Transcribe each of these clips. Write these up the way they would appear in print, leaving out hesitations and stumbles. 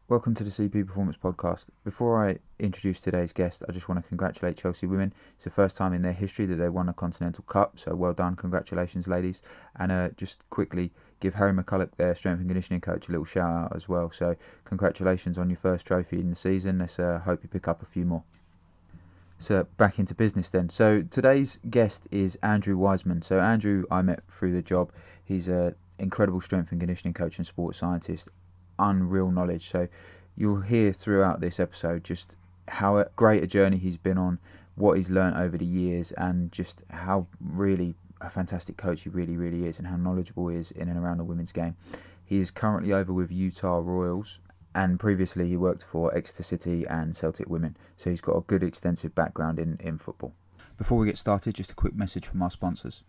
Welcome to the CP Performance Podcast. Before I introduce today's guest, I just want to congratulate Chelsea women. It's the first time in their history that they won a Continental Cup, so well done, congratulations ladies. And just quickly give Harry McCulloch, their strength and conditioning coach, a little shout out as well. So congratulations on your first trophy in the season. Let's hope you pick up a few more. So back into business then. So today's guest is Andrew Wiseman. So Andrew I met through the job. He's an incredible strength and conditioning coach and sports scientist. Unreal knowledge. So you'll hear throughout this episode just how great a journey he's been on, what he's learnt over the years, and just how really a fantastic coach he really is, and how knowledgeable he is in and around the women's game. He is currently over with Utah Royals, and previously he worked for Exeter City and Celtic women, so he's got a good extensive background in football. Before we get started, just a quick message from our sponsors.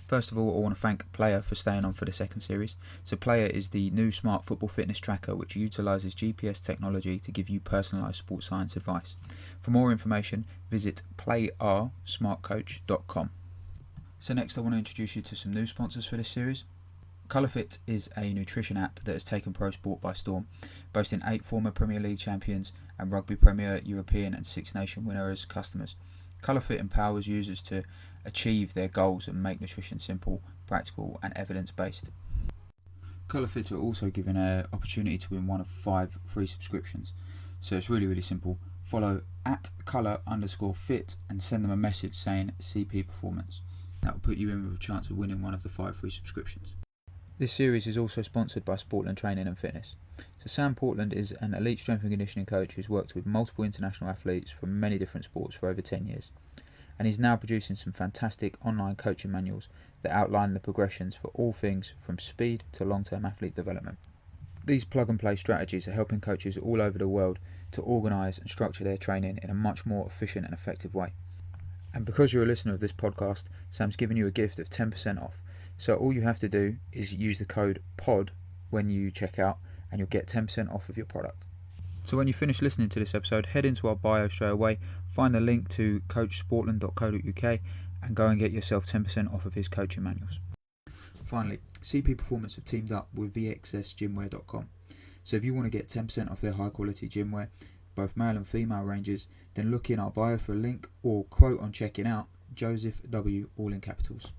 First of all, I want to thank Player for staying on for the second series. So Player is the new smart football fitness tracker which utilises GPS technology to give you personalised sports science advice. For more information, visit playarsmartcoach.com. So next I want to introduce you to some new sponsors for this series. ColourFit is a nutrition app that has taken pro sport by storm, boasting 8 former Premier League champions and Rugby Premier, European and Six Nation winners as customers. ColourFit empowers users to achieve their goals and make nutrition simple, practical and evidence-based. ColourFit are also given an opportunity to win one of 5 free subscriptions. So it's really simple. Follow @colour_fit and send them a message saying CP Performance. That will put you in with a chance of winning one of the 5 free subscriptions. This series is also sponsored by Sportland Training and Fitness. So Sam Portland is an elite strength and conditioning coach who's worked with multiple international athletes from many different sports for over 10 years. And he's now producing some fantastic online coaching manuals that outline the progressions for all things from speed to long-term athlete development. These plug-and-play strategies are helping coaches all over the world to organise and structure their training in a much more efficient and effective way. And because you're a listener of this podcast, Sam's given you a gift of 10% off. So all you have to do is use the code POD when you check out and you'll get 10% off of your product. So when you finish listening to this episode, head into our bio straight away, find the link to coachsportland.co.uk and go and get yourself 10% off of his coaching manuals. Finally, CP Performance have teamed up with vxsgymwear.com. So if you want to get 10% off their high quality gymwear, both male and female ranges, then look in our bio for a link or quote on checking out Joseph W, all in capitals.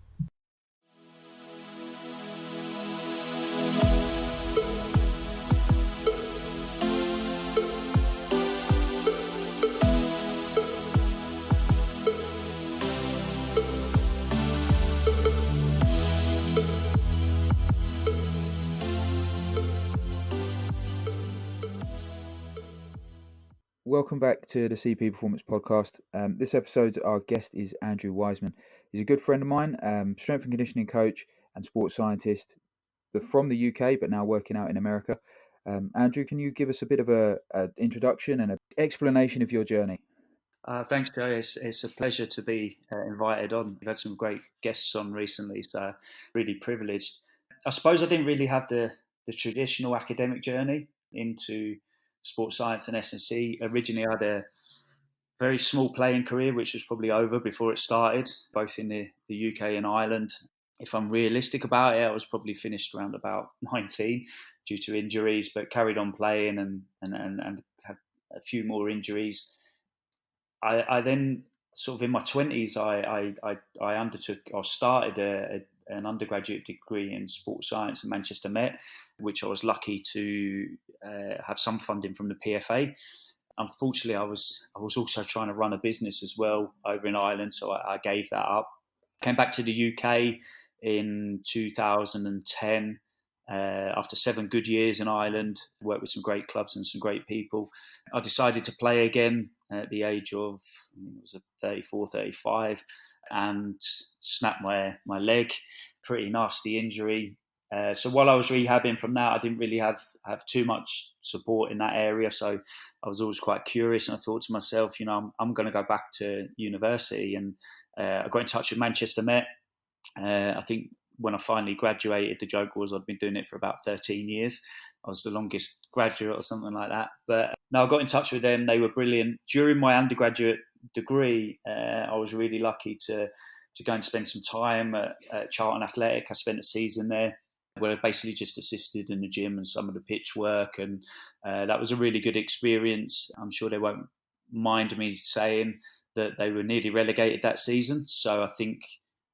Welcome back to the CP Performance Podcast. This episode, our guest is Andrew Wiseman. He's a good friend of mine, strength and conditioning coach and sports scientist from the UK, but now working out in America. Andrew, can you give us a bit of an introduction and an explanation of your journey? Thanks, Joe. It's a pleasure to be invited on. We've had some great guests on recently, so really privileged. I suppose I didn't really have the traditional academic journey into sports science and S&C. Originally, I had a very small playing career, which was probably over before it started, both in the UK and Ireland. If I'm realistic about it, I was probably finished around about 19 due to injuries, but carried on playing and had a few more injuries. I then sort of in my 20s, I undertook or started an undergraduate degree in sports science at Manchester Met, which I was lucky to have some funding from the PFA. Unfortunately, I was also trying to run a business as well over in Ireland, so I gave that up. Came back to the UK in 2010. After 7 good years in Ireland, worked with some great clubs and some great people. I decided to play again at the age of, it was 34, 35, and snapped my leg, pretty nasty injury. So while I was rehabbing from that, I didn't really have too much support in that area. So I was always quite curious, and I thought to myself, I'm going to go back to university. And I got in touch with Manchester Met. I think when I finally graduated, the joke was I'd been doing it for about 13 years. I was the longest graduate or something like that. But no, I got in touch with them. They were brilliant. During my undergraduate degree, I was really lucky to go and spend some time at Charlton Athletic. I spent a season there. where I basically just assisted in the gym and some of the pitch work. And that was a really good experience. I'm sure they won't mind me saying that they were nearly relegated that season. So I think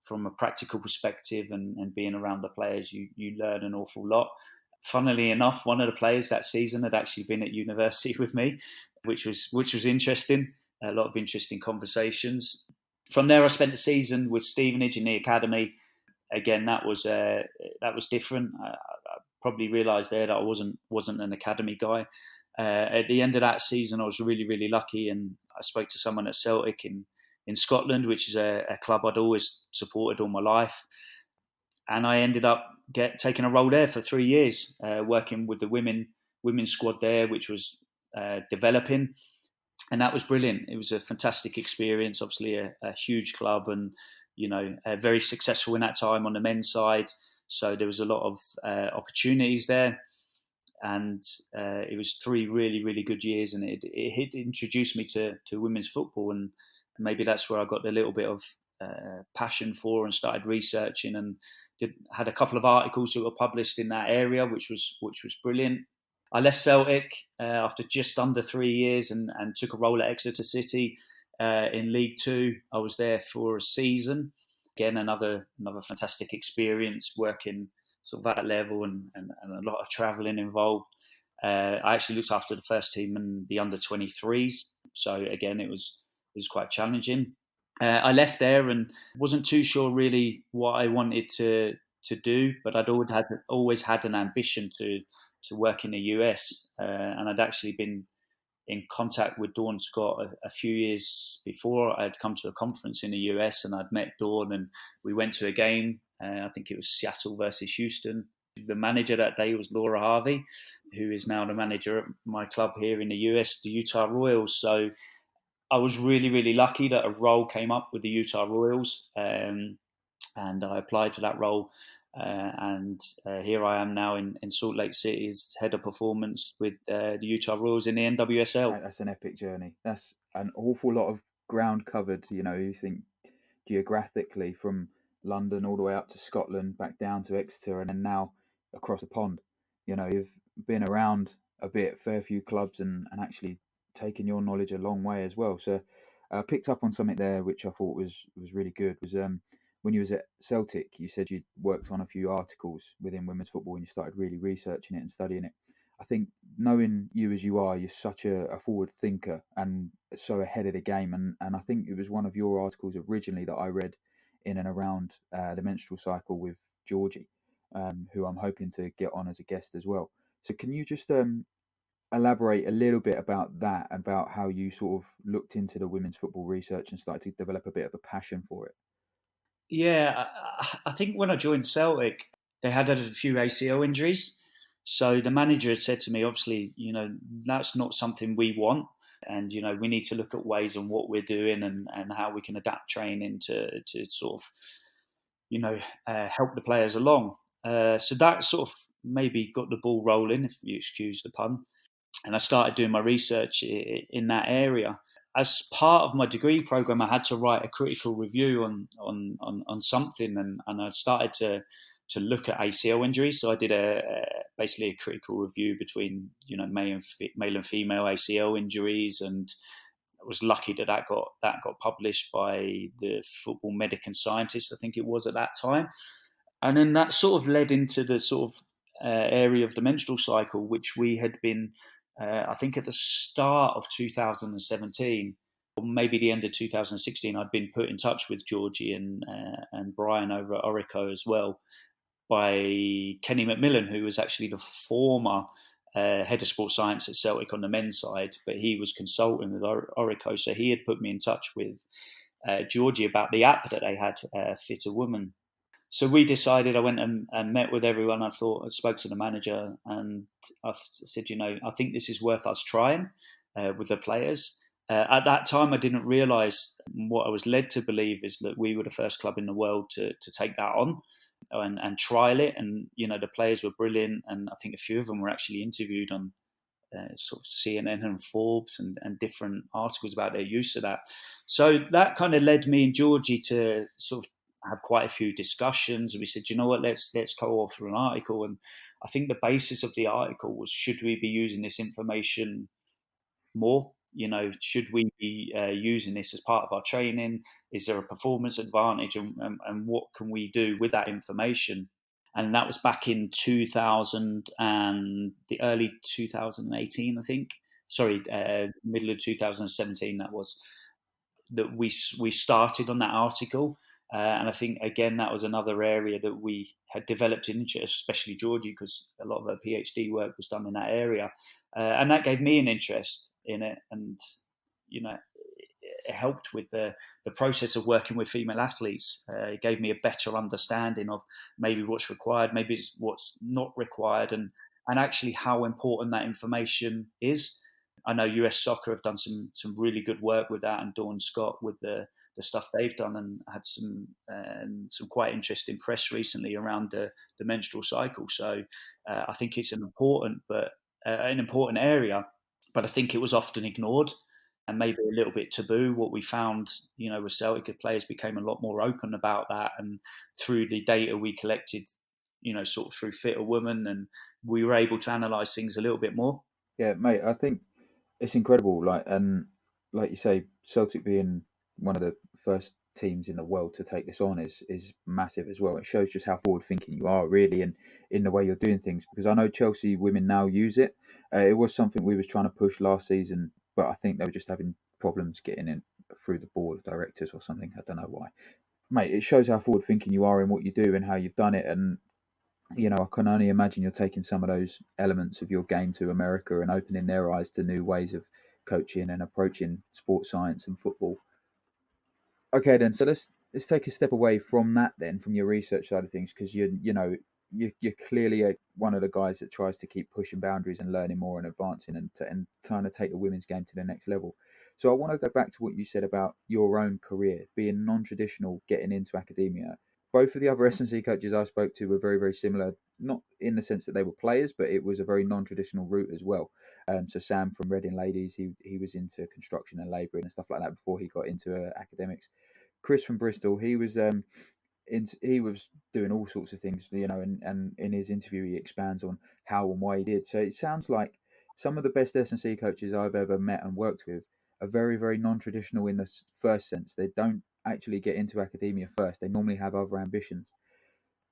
from a practical perspective and being around the players, you learn an awful lot. Funnily enough, one of the players that season had actually been at university with me, which was interesting. A lot of interesting conversations. From there, I spent the season with Stevenage in the academy. Again, that was different. I probably realised there that I wasn't an academy guy. At the end of that season, I was really, really lucky, and I spoke to someone at Celtic in Scotland, which is a club I'd always supported all my life. And I ended up taking a role there for 3 years, working with the women's squad there, which was developing. And that was brilliant. It was a fantastic experience, obviously a huge club and, very successful in that time on the men's side. So there was a lot of opportunities there. And it was 3 really, really good years. And it introduced me to women's football. And maybe that's where I got a little bit of passion for and started researching and had a couple of articles that were published in that area, which was brilliant. I left Celtic after just under 3 years and took a role at Exeter City in League Two. I was there for a season. Again, another fantastic experience working sort of at that level and a lot of travelling involved. I actually looked after the first team and the under 23s. So again, it was quite challenging. I left there and wasn't too sure really what I wanted to do, but I'd always had an ambition to work in the US, and I'd actually been in contact with Dawn Scott a few years before. I'd come to a conference in the US and I'd met Dawn and we went to a game. I think it was Seattle versus Houston. The manager that day was Laura Harvey, who is now the manager at my club here in the US, the Utah Royals. So I was really, really lucky that a role came up with the Utah Royals, and I applied for that role. And here I am now in Salt Lake City as head of performance with the Utah Royals in the NWSL. That's an epic journey. That's an awful lot of ground covered. You think geographically from London all the way up to Scotland, back down to Exeter, and then now across the pond. You've been around a bit, fair few clubs, and actually taken your knowledge a long way as well. So I picked up on something there which I thought was really good. Was when you was at Celtic, you said you'd worked on a few articles within women's football and you started really researching it and studying it. I think knowing you as you are, you're such a forward thinker and so ahead of the game. And I think it was one of your articles originally that I read in and around the menstrual cycle with Georgie, who I'm hoping to get on as a guest as well. So can you just elaborate a little bit about that, about how you sort of looked into the women's football research and started to develop a bit of a passion for it? Yeah, I think when I joined Celtic, they had a few ACL injuries. So the manager had said to me, obviously, that's not something we want. And, we need to look at ways on what we're doing and how we can adapt training to sort of, help the players along. So that sort of maybe got the ball rolling, if you excuse the pun. And I started doing my research in that area. As part of my degree program, I had to write a critical review on something, and I started to look at ACL injuries. So I did basically a critical review between male and female ACL injuries, and I was lucky that got published by the Football Medic and Scientist, I think it was at that time. And then that sort of led into the sort of area of the menstrual cycle, which we had been, I think at the start of 2017, or maybe the end of 2016, I'd been put in touch with Georgie and Brian over at Orico as well by Kenny McMillan, who was actually the former head of sports science at Celtic on the men's side, but he was consulting with Orico. So he had put me in touch with Georgie about the app that they had, Fit a Woman. So we decided, I went and met with everyone. I spoke to the manager and I said, I think this is worth us trying with the players. At that time, I didn't realise what I was led to believe is that we were the first club in the world to take that on and trial it. And, the players were brilliant. And I think a few of them were actually interviewed on sort of CNN and Forbes and different articles about their use of that. So that kind of led me and Georgie to sort of have quite a few discussions. And we said, you know what, let's co-author an article. And I think the basis of the article was, should we be using this information more? Should we be using this as part of our training? Is there a performance advantage, and what can we do with that information? And that was back in 2000 and the early 2018, I think. Sorry, middle of 2017. That was that we started on that article. And I think, again, that was another area that we had developed in interest, especially Georgie, because a lot of her PhD work was done in that area. And that gave me an interest in it. And, it helped with the process of working with female athletes. It gave me a better understanding of maybe what's required, maybe what's not required, and actually how important that information is. I know US Soccer have done some really good work with that, and Dawn Scott with the stuff they've done, and had some quite interesting press recently around the menstrual cycle. So I think it's an important area, but I think it was often ignored and maybe a little bit taboo. What we found, with Celtic, players became a lot more open about that, and through the data we collected, sort of through Fitter Woman, and we were able to analyse things a little bit more. Yeah, mate, I think it's incredible. Like you say, Celtic being one of the first teams in the world to take this on is massive as well. It shows just how forward thinking you are, really, and in the way you're doing things. Because I know Chelsea women now use it. It was something we was trying to push last season, but I think they were just having problems getting in through the board of directors or something. I don't know why. Mate, it shows how forward thinking you are in what you do and how you've done it. And I can only imagine you're taking some of those elements of your game to America and opening their eyes to new ways of coaching and approaching sports science and football. Okay, then. So let's take a step away from that then, from your research side of things, because you're clearly one of the guys that tries to keep pushing boundaries and learning more and advancing and trying to take the women's game to the next level. So I want to go back to what you said about your own career being non-traditional, getting into academia. Both of the other S&C coaches I spoke to were very, very similar, not in the sense that they were players, but it was a very non-traditional route as well. So Sam from Reading Ladies, he was into construction and labouring and stuff like that before he got into academics. Chris from Bristol, he was doing all sorts of things, and in his interview he expands on how and why he did. So it sounds like some of the best S&C coaches I've ever met and worked with are very, very non-traditional in the first sense. They don't actually get into academia first. They normally have other ambitions.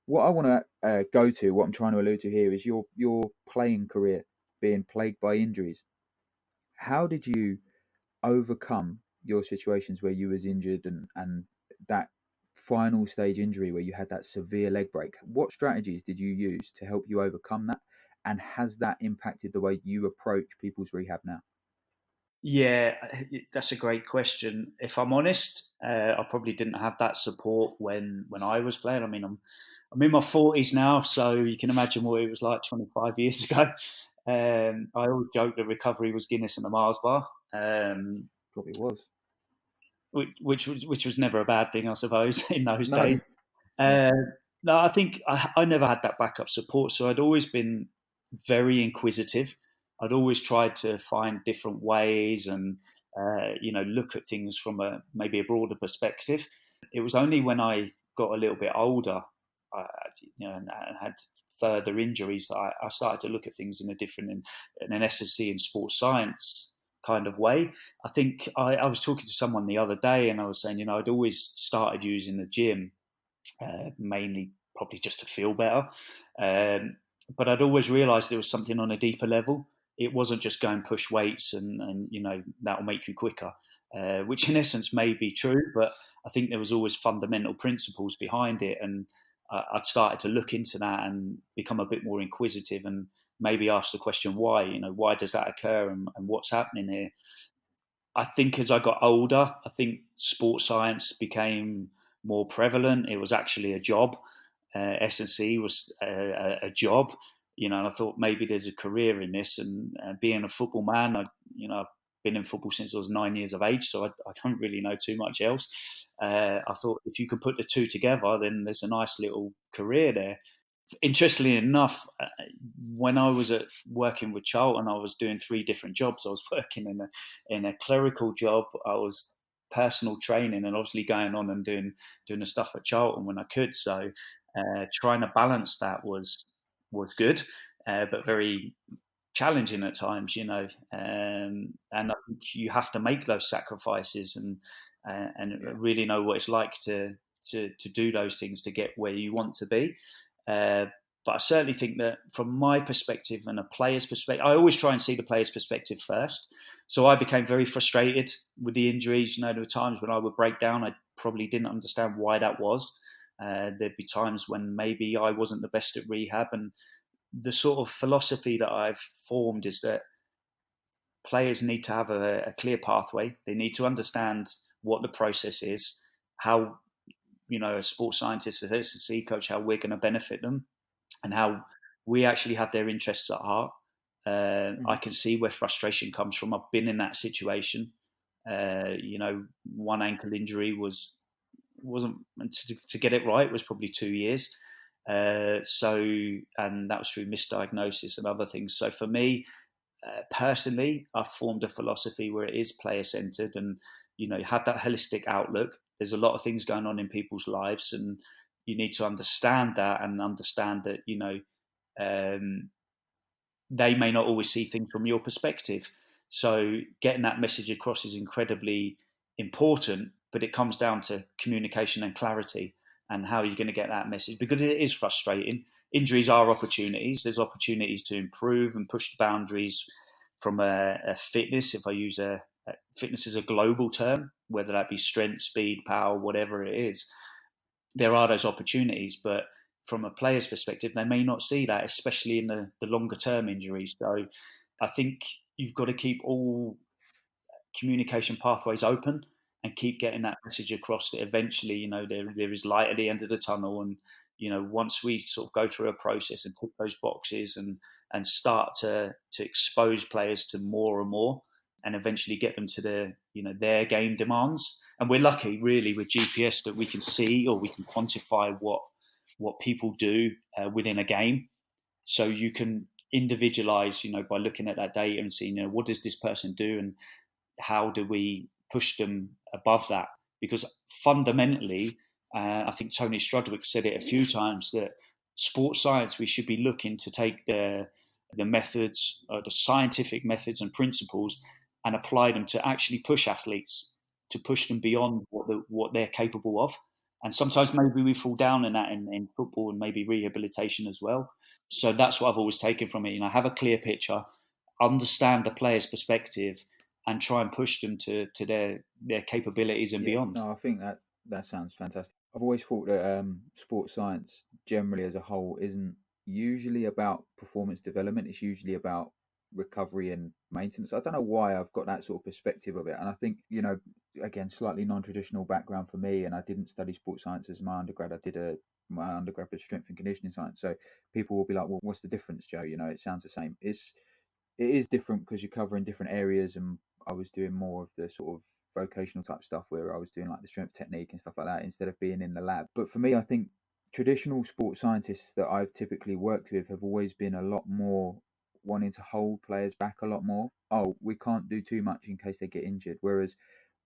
What I want to what I'm trying to allude to here is your playing career being plagued by injuries. How did you overcome your situations where you was injured and that final stage injury where you had that severe leg break? What strategies did you use to help you overcome that? And has that impacted the way you approach people's rehab now? Yeah, that's a great question. If I'm honest, I probably didn't have that support when I was playing. I mean, I'm in my 40s now, so you can imagine what it was like 25 years ago. I always joke that recovery was Guinness and a Mars bar, Probably was. which was never a bad thing, I suppose, in those No. days. Yeah. Uh, no, I think I never had that backup support, so I'd always been very inquisitive. I'd always tried to find different ways and look at things from maybe a broader perspective. It was only when I got a little bit older, and had further injuries that I started to look at things in an SSC in sports science kind of way. I think I was talking to someone the other day, and I was saying, I'd always started using the gym mainly probably just to feel better. But I'd always realised there was something on a deeper level. It wasn't just go and push weights and that'll make you quicker, which in essence may be true, but I think there was always fundamental principles behind it. And I'd started to look into that and become a bit more inquisitive and maybe ask the question, why? Why does that occur and what's happening here? I think as I got older, I think sports science became more prevalent. It was actually a job. S&C was a job, and I thought maybe there's a career in this. And being a football man, I've been in football since I was 9 years of age, so I don't really know too much else. I thought if you can put the two together, then there's a nice little career there. Interestingly enough, when I was working with Charlton, I was doing 3 different jobs. I was working in a clerical job. I was personal training, and obviously going on and doing the stuff at Charlton when I could. So trying to balance that was good, but very challenging at times, and I think you have to make those sacrifices and really know what it's like to do those things to get where you want to be. Uh, but I certainly think that from my perspective and a player's perspective, I always try and see the player's perspective first. So I became very frustrated with the injuries. There were times when I would break down. I probably didn't understand why that was. There'd be times when maybe I wasn't the best at rehab, and the sort of philosophy that I've formed is that players need to have a clear pathway. They need to understand what the process is, how, a sports scientist, as a S&C coach, how we're going to benefit them, and how we actually have their interests at heart. I can see where frustration comes from. I've been in that situation. One ankle injury wasn't to get it right was probably 2 years. And that was through misdiagnosis and other things. So for me, personally, I've formed a philosophy where it is player centered, and have that holistic outlook. There's a lot of things going on in people's lives, and you need to understand that, and understand that they may not always see things from your perspective. So getting that message across is incredibly important, but it comes down to communication and clarity, and how you're going to get that message, because it is frustrating. Injuries are opportunities. There's opportunities to improve and push the boundaries from a fitness. If I use fitness as a global term, whether that be strength, speed, power, whatever it is, there are those opportunities. But from a player's perspective, they may not see that, especially in the longer term injuries. So I think you've got to keep all communication pathways open and keep getting that message across that eventually, there is light at the end of the tunnel. And, once we sort of go through a process and tick those boxes and start to expose players to more and more, and eventually get them to their game demands. And we're lucky really with GPS that we can see, or we can quantify what people do within a game. So you can individualize, by looking at that data and seeing, what does this person do, and how do we push them above that? Because fundamentally, I think Tony Strudwick said it a few times, that sports science, we should be looking to take the methods, the scientific methods and principles, and apply them to actually push athletes, to push them beyond what they're capable of. And sometimes maybe we fall down in that in football, and maybe rehabilitation as well. So that's what I've always taken from it. Have a clear picture, understand the player's perspective, and try and push them to their capabilities and beyond. No, I think that sounds fantastic. I've always thought that sports science generally as a whole isn't usually about performance development. It's usually about recovery and maintenance. I don't know why I've got that sort of perspective of it. And I think, again, slightly non-traditional background for me, and I didn't study sports science as my undergrad. I did my undergraduate strength and conditioning science. So people will be like, well, what's the difference, Joe? It sounds the same. It is different because you're covering different areas, and I was doing more of the sort of vocational type stuff where I was doing like the strength technique and stuff like that instead of being in the lab. But for me, I think traditional sports scientists that I've typically worked with have always been a lot more wanting to hold players back a lot more. Oh, we can't do too much in case they get injured. Whereas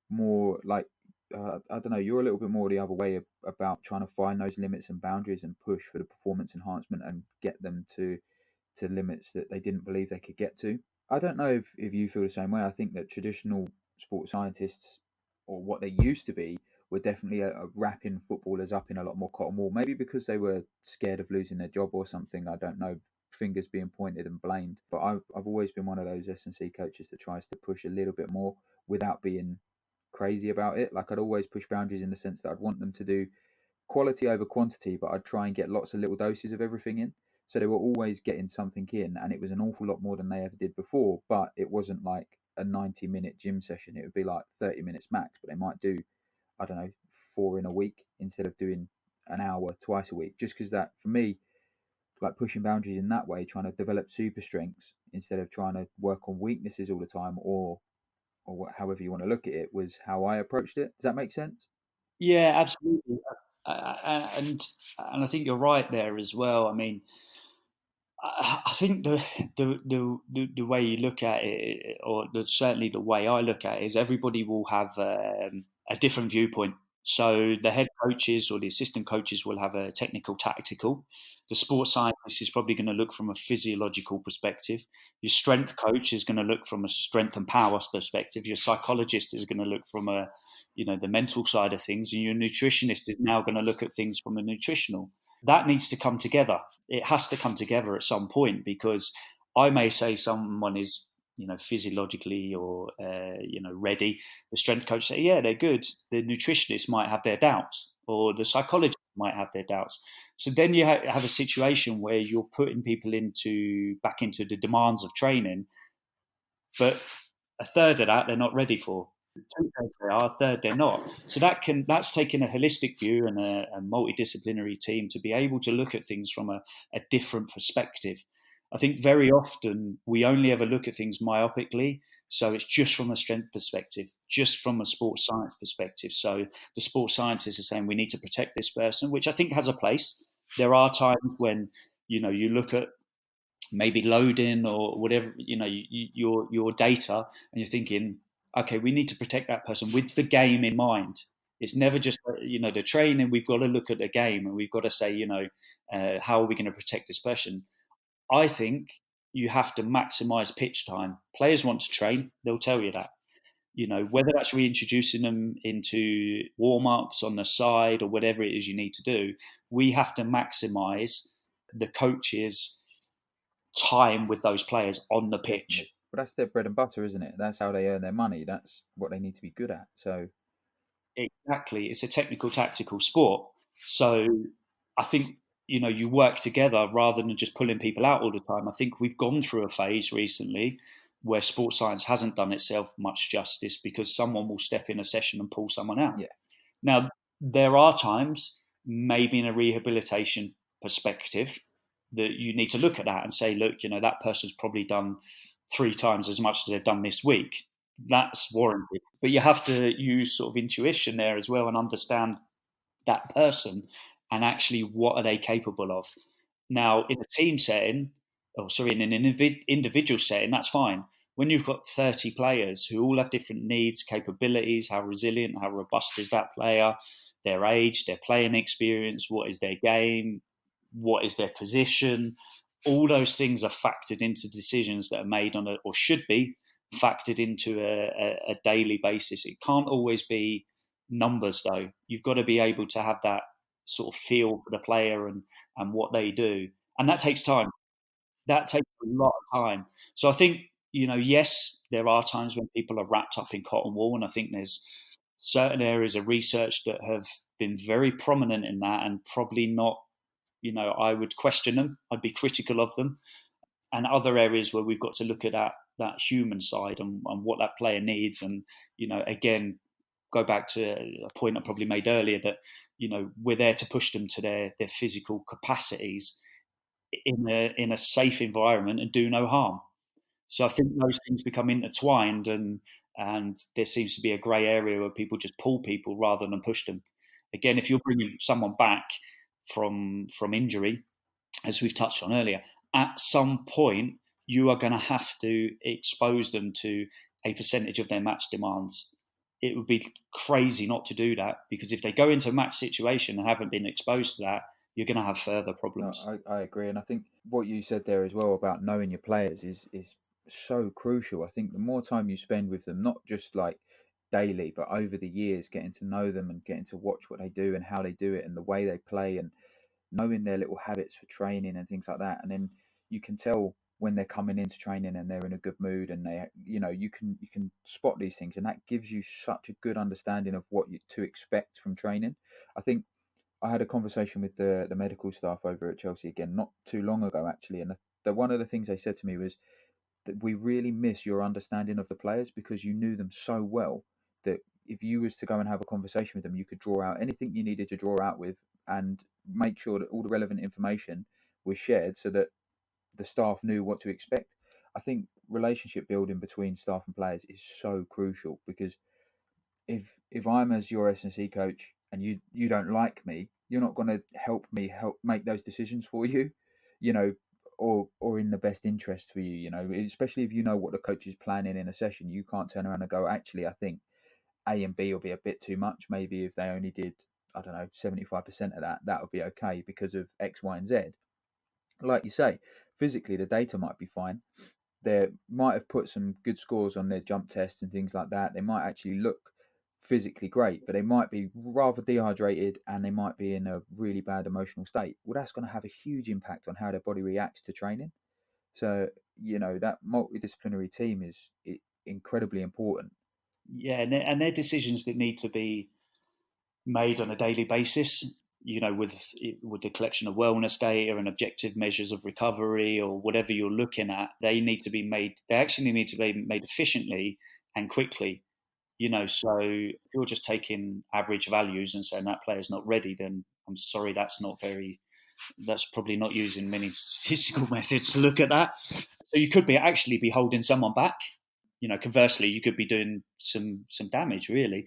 more like, I don't know, you're a little bit more the other way about trying to find those limits and boundaries and push for the performance enhancement and get them to limits that they didn't believe they could get to. I don't know if you feel the same way. I think that traditional sports scientists, or what they used to be, were definitely wrapping footballers up in a lot more cotton wool. Maybe because they were scared of losing their job or something. I don't know. Fingers being pointed and blamed. But I've always been one of those S&C coaches that tries to push a little bit more without being crazy about it. Like, I'd always push boundaries in the sense that I'd want them to do quality over quantity, but I'd try and get lots of little doses of everything in. So they were always getting something in, and it was an awful lot more than they ever did before. But it wasn't like a 90-minute gym session. It would be like 30 minutes max, but they might do, I don't know, 4 in a week instead of doing an hour twice a week. Just because that, for me, like pushing boundaries in that way, trying to develop super strengths instead of trying to work on weaknesses all the time, or however you want to look at it, was how I approached it. Does that make sense? Yeah, absolutely. And I think you're right there as well. I mean, I think the way you look at it, or certainly the way I look at it, is everybody will have a different viewpoint. So the head coaches or the assistant coaches will have a technical, tactical. The sports scientist is probably going to look from a physiological perspective. Your strength coach is going to look from a strength and power perspective. Your psychologist is going to look from a, the mental side of things, and your nutritionist is now going to look at things from a nutritional. That needs to come together. It has to come together at some point, because I may say someone is, physiologically or ready. The strength coach say, yeah, they're good. The nutritionist might have their doubts, or the psychologist might have their doubts. So then you have a situation where you're putting people back into the demands of training, but a third of that they're not ready for. Two-thirds they are, a third they're not. So that's taking a holistic view and a multidisciplinary team to be able to look at things from a different perspective. I think very often we only ever look at things myopically. So it's just from a strength perspective, just from a sports science perspective. So the sports scientists are saying we need to protect this person, which I think has a place. There are times when, you look at maybe loading or whatever, your data, and you're thinking, okay, we need to protect that person with the game in mind. It's never just the training. We've got to look at the game, and we've got to say, how are we going to protect this person? I think you have to maximize pitch time. Players want to train; they'll tell you that. Whether that's reintroducing them into warm ups on the side or whatever it is you need to do, we have to maximize the coaches' time with those players on the pitch. But that's their bread and butter, isn't it? That's how they earn their money. That's what they need to be good at. So Exactly, it's a technical, tactical sport. So I think you work together rather than just pulling people out all the time. I think we've gone through a phase recently where sports science hasn't done itself much justice, because someone will step in a session and pull someone out. yeah, Now, there are times, maybe in a rehabilitation perspective, that you need to look at that and say, look, that person's probably done 3 times as much as they've done this week. That's warranted. But you have to use sort of intuition there as well and understand that person and actually what are they capable of. Now, in a team setting, in an individual setting, that's fine. When you've got 30 players who all have different needs, capabilities, how resilient, how robust is that player, their age, their playing experience, what is their game, what is their position, all those things are factored into decisions that are made or should be factored into a daily basis. It can't always be numbers, though. You've got to be able to have that sort of feel for the player and what they do. And that takes time. That takes a lot of time. So I think, yes, there are times when people are wrapped up in cotton wool. And I think there's certain areas of research that have been very prominent in that, and probably not, I would question them. I'd be critical of them. And other areas where we've got to look at that human side and what that player needs. And, again, go back to a point I probably made earlier, that, we're there to push them to their physical capacities in a safe environment and do no harm. So I think those things become intertwined, and there seems to be a grey area where people just pull people rather than push them. Again, if you're bringing someone back from injury, as we've touched on earlier, at some point you are going to have to expose them to a percentage of their match demands. It would be crazy not to do that, because if they go into a match situation and haven't been exposed to that, you're going to have further no, problems. I agree, and I think what you said there as well about knowing your players is so crucial. I think the more time you spend with them, not just like daily, but over the years, getting to know them and getting to watch what they do and how they do it and the way they play, and knowing their little habits for training and things like that, and then you can tell when they're coming into training and they're in a good mood, and they, you can spot these things, and that gives you such a good understanding of what you to expect from training. I think I had a conversation with the medical staff over at Chelsea again not too long ago actually, and one of the things they said to me was that we really miss your understanding of the players, because you knew them so well that if you was to go and have a conversation with them, you could draw out anything you needed to draw out with, and make sure that all the relevant information was shared so that the staff knew what to expect. I think relationship building between staff and players is so crucial, because if I'm as your S&C coach and you don't like me, you're not going to help me help make those decisions for you. You know, or in the best interest for you. You know, especially if you know what the coach is planning in a session, you can't turn around and go, actually, I think A and B will be a bit too much. Maybe if they only did, I don't know, 75% of that, that would be okay because of X, Y, and Z. Like you say, physically the data might be fine. They might have put some good scores on their jump tests and things like that. They might actually look physically great, but they might be rather dehydrated and they might be in a really bad emotional state. Well, that's going to have a huge impact on how their body reacts to training. So, that multidisciplinary team is incredibly important. Yeah, and they're decisions that need to be made on a daily basis. With the collection of wellness data and objective measures of recovery or whatever you're looking at, they need to be made. They actually need to be made efficiently and quickly. So if you're just taking average values and saying that player's not ready, then I'm sorry, that's probably not using many statistical methods to look at that. So you could actually be holding someone back. Conversely, you could be doing some damage, really.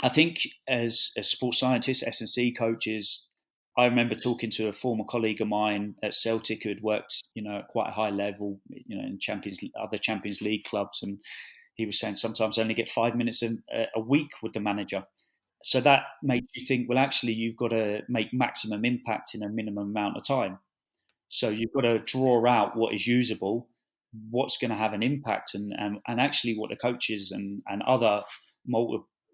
I think as sports scientists, S&C coaches, I remember talking to a former colleague of mine at Celtic who had worked, at quite a high level, in other Champions League clubs, and he was saying sometimes I only get 5 minutes a week with the manager. So that makes you think, well, actually, you've got to make maximum impact in a minimum amount of time. So you've got to draw out what is usable, what's going to have an impact, and actually what the coaches and other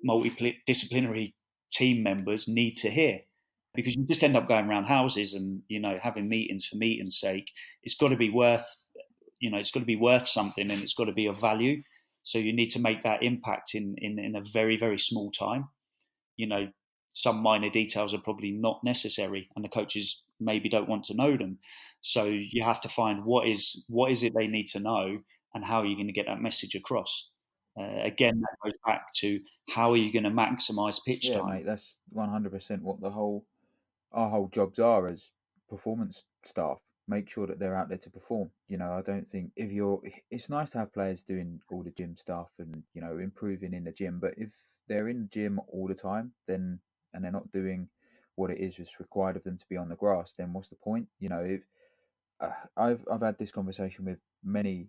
multidisciplinary team members need to hear. Because you just end up going around houses and having meetings for meetings' sake. It's got to be worth something, and it's got to be of value. So you need to make that impact in a very, very small time. Some minor details are probably not necessary, and the coaches maybe don't want to know them. So you have to find what is it they need to know, and how are you going to get that message across. Again, that goes back to how are you going to maximise pitch Yeah, time. mate, that's 100% what our whole jobs are as performance staff. Make sure that they're out there to perform. I don't think it's nice to have players doing all the gym stuff and improving in the gym, but if they're in the gym all the time, then and they're not doing what it is that's required of them to be on the grass, then what's the point? If I've had this conversation with many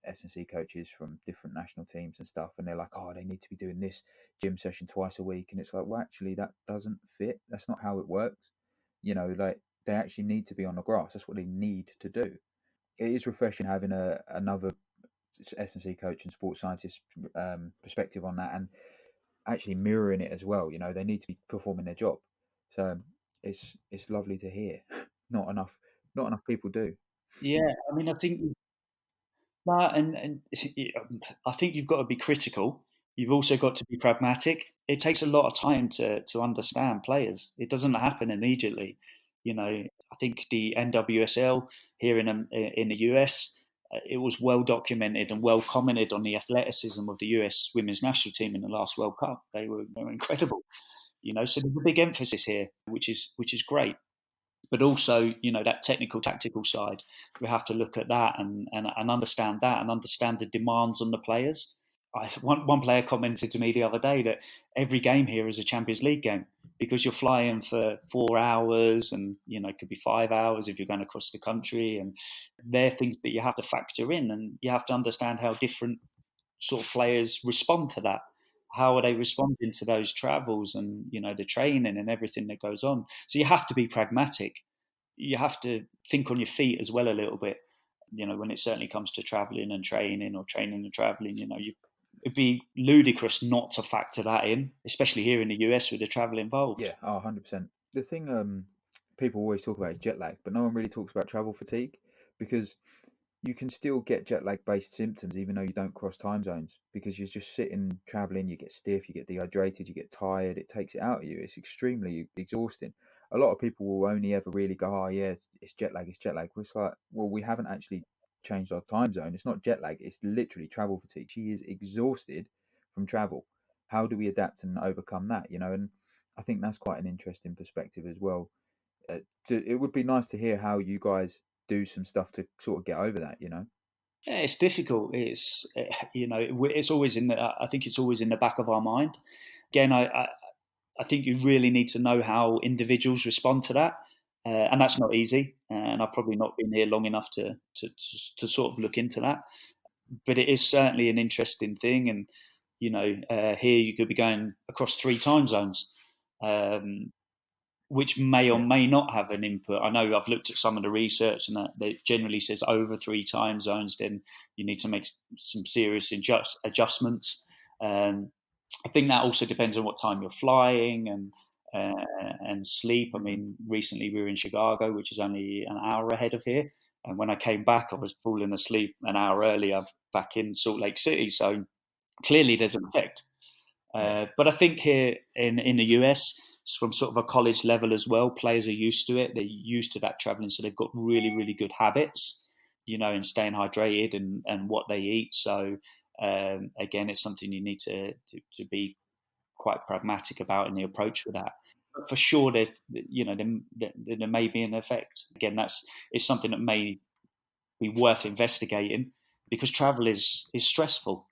S&C coaches from different national teams and stuff, and they're like, oh, they need to be doing this gym session twice a week, and it's like, well, actually, that doesn't fit. That's not how it works. Like they actually need to be on the grass. That's what they need to do. It is refreshing having another S&C coach and sports scientist perspective on that, and actually mirroring it as well. They need to be performing their job. So it's lovely to hear. Not enough people do. Yeah, I mean, I think no, and I think you've got to be critical. You've also got to be pragmatic. It takes a lot of time to understand players. It doesn't happen immediately. I think the NWSL here in the US, it was well documented and well commented on the athleticism of the US women's national team in the last World Cup. They were incredible. So there's a big emphasis here, which is great. But also, that technical tactical side, we have to look at that and understand that, and understand the demands on the players. One player commented to me the other day that every game here is a Champions League game, because you're flying for 4 hours, and it could be 5 hours if you're going across the country, and they're things that you have to factor in, and you have to understand how different sort of players respond to that. How are they responding to those travels, and the training and everything that goes on? So you have to be pragmatic. You have to think on your feet as well a little bit. When it certainly comes to traveling and training, or training and traveling, it'd be ludicrous not to factor that in, especially here in the US with the travel involved. Yeah, 100%. The thing people always talk about is jet lag, but no one really talks about travel fatigue, because you can still get jet lag based symptoms even though you don't cross time zones, because you're just sitting traveling, you get stiff, you get dehydrated, you get tired, it takes it out of you. It's extremely exhausting. A lot of people will only ever really go, oh, yeah, it's jet lag, it's jet lag. It's like, well, we haven't actually changed our time zone. It's not jet lag, it's literally travel fatigue. She is exhausted from travel. How do we adapt and overcome that? And I think that's quite an interesting perspective as well. It would be nice to hear how you guys do some stuff to sort of get over that. Yeah, it's difficult. It's always I think it's always in the back of our mind. Again, I think you really need to know how individuals respond to that, and that's not easy. and I've probably not been here long enough to sort of look into that. But it is certainly an interesting thing, and here you could be going across 3 time zones, which may or may not have an input. I know I've looked at some of the research, and that it generally says over 3 time zones, then you need to make some serious adjustments. I think that also depends on what time you're flying and sleep. I mean, recently we were in Chicago, which is only an hour ahead of here. And when I came back, I was falling asleep an hour earlier back in Salt Lake City. So clearly there's an effect. But I think here in the US, from sort of a college level as well, players are used to it. They're used to that traveling. So they've got really, really good habits, in staying hydrated and what they eat. So again, it's something you need to be quite pragmatic about in the approach with that. But for sure, there's there may be an effect. Again, it's something that may be worth investigating, because travel is stressful.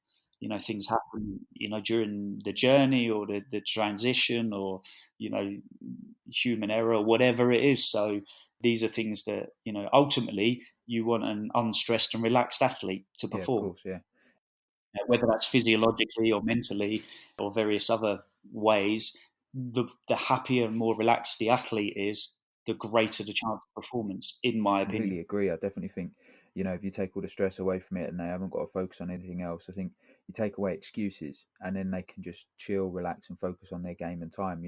Things happen, during the journey or the transition, or human error or whatever it is. So these are things that ultimately you want an unstressed and relaxed athlete to perform. Yeah, of course, yeah. Whether that's physiologically or mentally or various other ways, the happier and more relaxed the athlete is, the greater the chance of performance, in my opinion. Completely agree. I definitely think, if you take all the stress away from it and they haven't got to focus on anything else, I think you take away excuses and then they can just chill, relax, and focus on their game and time.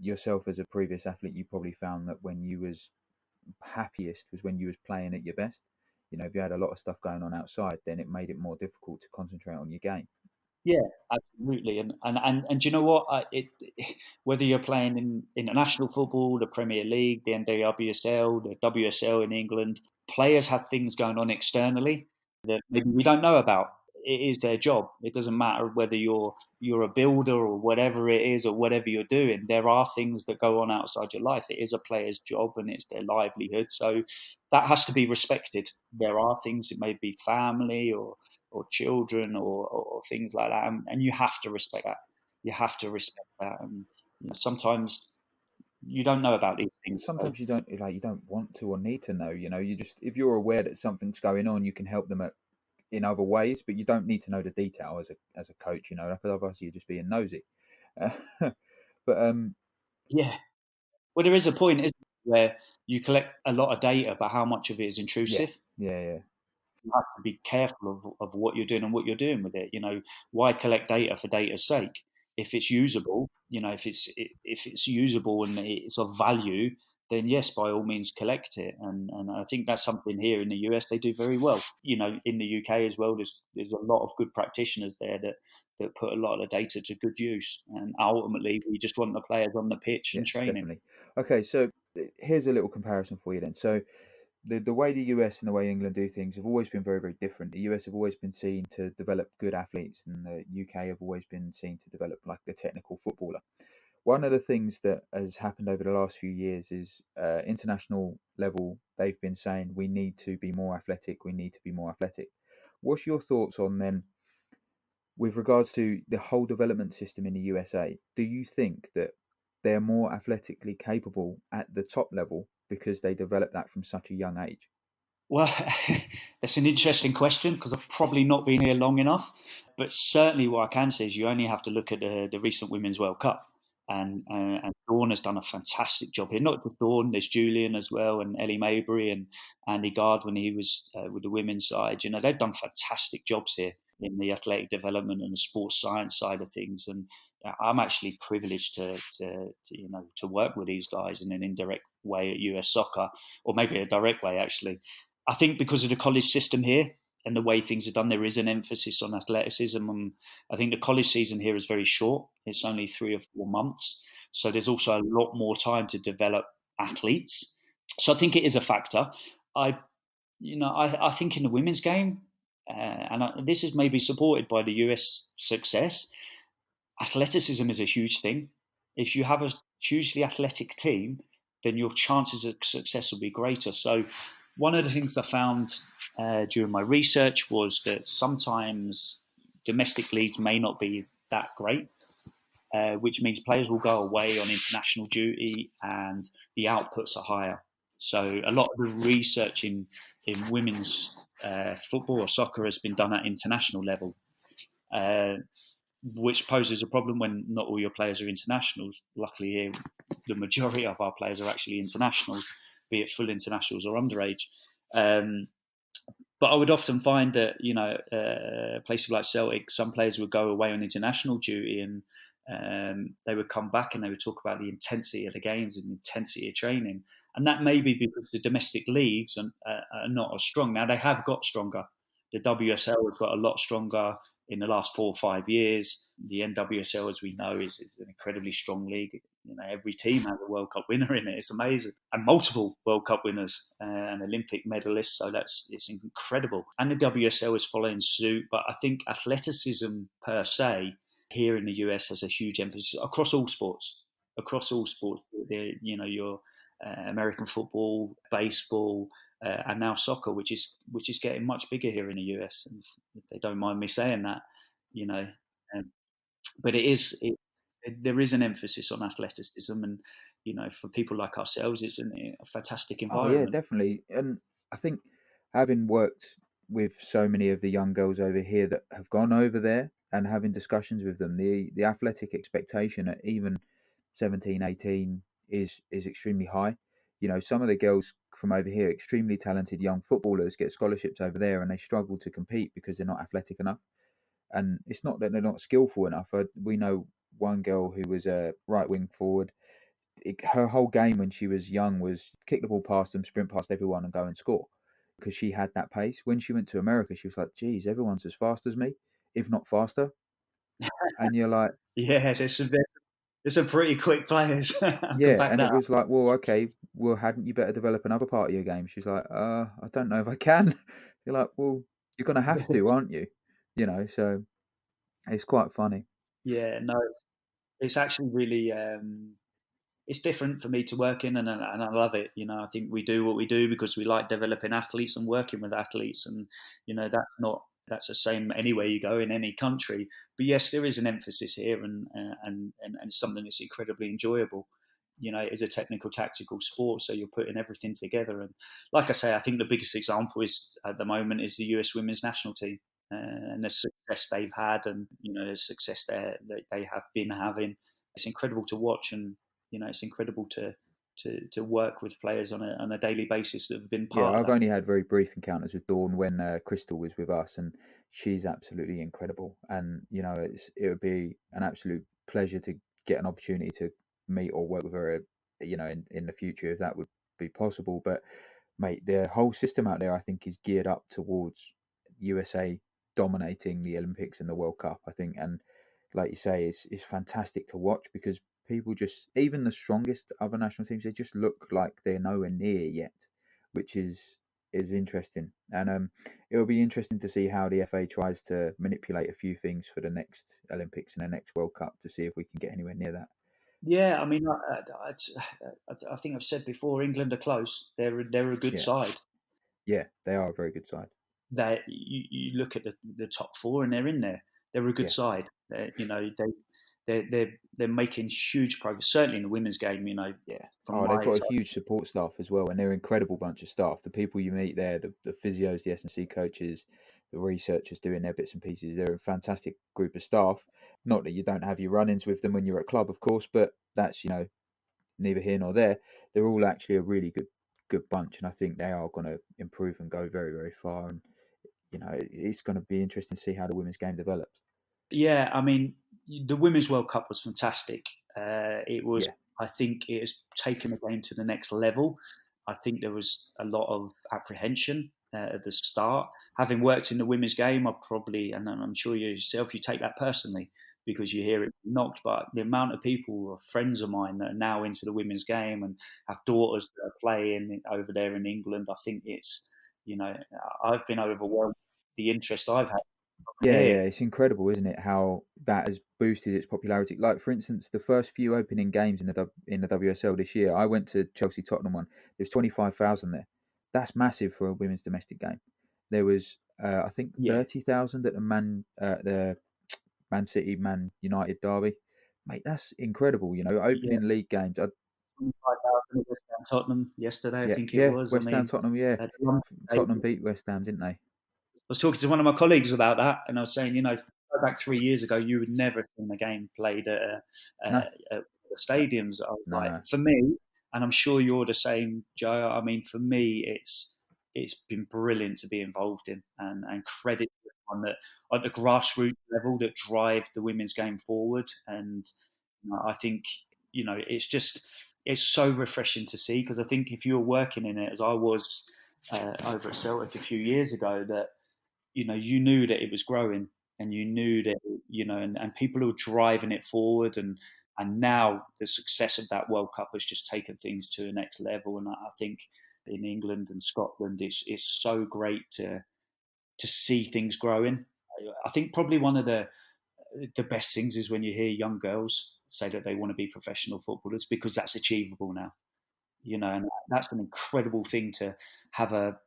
Yourself as a previous athlete, you probably found that when you was happiest was when you was playing at your best. If you had a lot of stuff going on outside, then it made it more difficult to concentrate on your game. Yeah, absolutely. And do you know what? Whether you're playing in international football, the Premier League, the NWSL, the WSL in England, players have things going on externally that maybe we don't know about. It is their job. It doesn't matter whether you're a builder or whatever it is, or whatever you're doing. There are things that go on outside your life. It is a player's job and it's their livelihood. So that has to be respected. There are things, it may be family or children or things like that, and you have to respect that. You have to respect that, and sometimes you don't know about these things. So, Sometimes you don't want to or need to know. You just, if you're aware that something's going on, you can help them in other ways, but you don't need to know the detail as a coach. Like, otherwise you're just being nosy. Uh, but yeah, well, there is a point, isn't there, where you collect a lot of data, but how much of it is yeah, intrusive? yeah, You have to be careful of what you're doing and what you're doing with it. Why collect data for data's sake? If it's usable, if it's usable and it's of value, then yes, by all means, collect it. And I think that's something here in the US they do very well. In the UK as well, there's a lot of good practitioners there that put a lot of the data to good use. And ultimately, we just want the players on the pitch yeah, and training. definitely. Okay, so here's a little comparison for you then. So the way the US and the way England do things have always been very, very different. The US have always been seen to develop good athletes, and the UK have always been seen to develop like the technical footballer. One of the things that has happened over the last few years is international level, they've been saying we need to be more athletic, we need to be more athletic. What's your thoughts on then, with regards to the whole development system in the USA? Do you think that they're more athletically capable at the top level because they develop that from such a young age? Well, that's an interesting question, because I've probably not been here long enough. But certainly, what I can say is you only have to look at the recent Women's World Cup, and Dawn has done a fantastic job here. Not just Dawn, there's Julian as well, and Ellie Mabry and Andy Gard when he was with the women's side. They've done fantastic jobs here in the athletic development and the sports science side of things. And I'm actually privileged to work with these guys in an indirect way at US Soccer, or maybe a direct way actually. I think because of the college system here and the way things are done, there is an emphasis on athleticism. I think the college season here is very short. It's only 3 or 4 months. So there's also a lot more time to develop athletes. So I think it is a factor. I think in the women's game, this is maybe supported by the US success, athleticism is a huge thing. If you have a hugely athletic team, then your chances of success will be greater. So one of the things I found during my research was that sometimes domestic leagues may not be that great, which means players will go away on international duty and the outputs are higher. So a lot of the research in women's football or soccer has been done at international level, uh, which poses a problem when not all your players are internationals. Luckily, here the majority of our players are actually internationals, be it full internationals or underage. Um, but I would often find that places like Celtic, some players would go away on international duty and they would come back and they would talk about the intensity of the games and the intensity of training, and that may be because the domestic leagues are not as strong. Now they have got stronger. The WSL has got a lot stronger in the last 4 or 5 years. The NWSL, as we know, is an incredibly strong league. Every team has a World Cup winner in it. It's amazing, and multiple World Cup winners and Olympic medalists. So it's incredible. And the WSL is following suit. But I think athleticism per se here in the US has a huge emphasis across all sports. Across all sports, your American football, baseball, and now soccer, which is getting much bigger here in the US. And if they don't mind me saying that, you know. Um, but there is an emphasis on athleticism, and for people like ourselves, it's a fantastic Oh yeah, environment. definitely. And I think having worked with so many of the young girls over here that have gone over there and having discussions with them, the athletic expectation at even 17, 18 is extremely high. Some of the girls from over here, extremely talented young footballers, get scholarships over there and they struggle to compete because they're not athletic enough. And it's not that they're not skillful enough. We know one girl who was a right wing forward. Her whole game when she was young was kick the ball past them, sprint past everyone, and go and score because she had that pace. When she went to America, she was like, "Geez, everyone's as fast as me, if not faster." And you're like, Yeah, there's some pretty quick players. I can "Yeah," back and that it up. was like, "Well, okay, well, hadn't you better develop another part of your game?" She's like, I don't know if I can." You're like, "Well, you're gonna have to, aren't you?" So it's quite funny. Yeah, no, it's actually really it's different for me to work in, and I love it. I think we do what we do because we like developing athletes and working with athletes, and that's the same anywhere you go in any country. But yes, there is an emphasis here, and something that's incredibly enjoyable. It is a technical, tactical sport, so you're putting everything together. And like I say, I think the biggest example is at the moment is the US women's national team. And the success they've had, and the success that they have been having, it's incredible to watch, and it's incredible to work with players on a daily basis that have been Yeah, part of I've that. only had very brief encounters with Dawn when Crystal was with us, and she's absolutely incredible. And it would be an absolute pleasure to get an opportunity to meet or work with her, in the future if that would be possible. But mate, the whole system out there, I think, is geared up towards USA dominating the Olympics and the World Cup. I think, and like you say, it's fantastic to watch because people just, even the strongest other national teams, they just look like they're nowhere near yet, which is interesting. And it'll be interesting to see how the FA tries to manipulate a few things for the next Olympics and the next World Cup to see if we can get anywhere near that. Yeah, I mean, I think I've said before, England are close. They're a good Yeah, side. yeah, they are a very good side. You look at the top four and they're in there. They're a good Yeah. side. They're making huge progress. Certainly in the women's game, Yeah. from Oh, they've my got a side. huge support staff as well, and they're an incredible bunch of staff. The people you meet there, the physios, the S&C coaches, the researchers doing their bits and pieces, they're a fantastic group of staff. Not that you don't have your run-ins with them when you're at club, of course, but that's, neither here nor there. They're all actually a really good bunch, and I think they are going to improve and go very, very far. And, it's going to be interesting to see how the women's game develops. Yeah, I mean, the Women's World Cup was fantastic. It was, Yeah. I think, it has taken the game to the next level. I think there was a lot of apprehension at the start. Having worked in the women's game, I probably, and I'm sure you yourself, you take that personally because you hear it knocked. But the amount of people, friends of mine, that are now into the women's game and have daughters that are playing over there in England, I think you know, I've been overwhelmed with the interest I've had Yeah, here. yeah, it's incredible, isn't it? How that has boosted its popularity. Like, for instance, the first few opening games in the WSL this year, I went to Chelsea Tottenham one. There's 25,000 there. That's massive for a women's domestic game. There was, I think, Yeah. 30,000 at the Man City Man United derby. Mate, that's incredible. Yeah, Opening league games. 25,000 at West Ham Tottenham yesterday, I Yeah, think it yeah. was. I West Ham, mean, Tottenham. Yeah, at London Tottenham Stadium. beat West Ham, didn't they? Was talking to one of my colleagues about that, and I was saying, go back 3 years ago, you would never have seen a game played No, at the stadiums. I was no, like, no. for me, and I'm sure you're the same, Joe. I mean, for me, it's been brilliant to be involved in, and credit to everyone that at the grassroots level that drive the women's game forward. And I think it's so refreshing to see, because I think if you're working in it, as I was over at Celtic a few years ago, that you knew that it was growing, and you knew that and people who were driving it forward, and now the success of that World Cup has just taken things to the next level. And I think in England and Scotland, it's so great to see things growing. I think probably one of the best things is when you hear young girls say that they want to be professional footballers, because that's achievable now. And that's an incredible thing to have a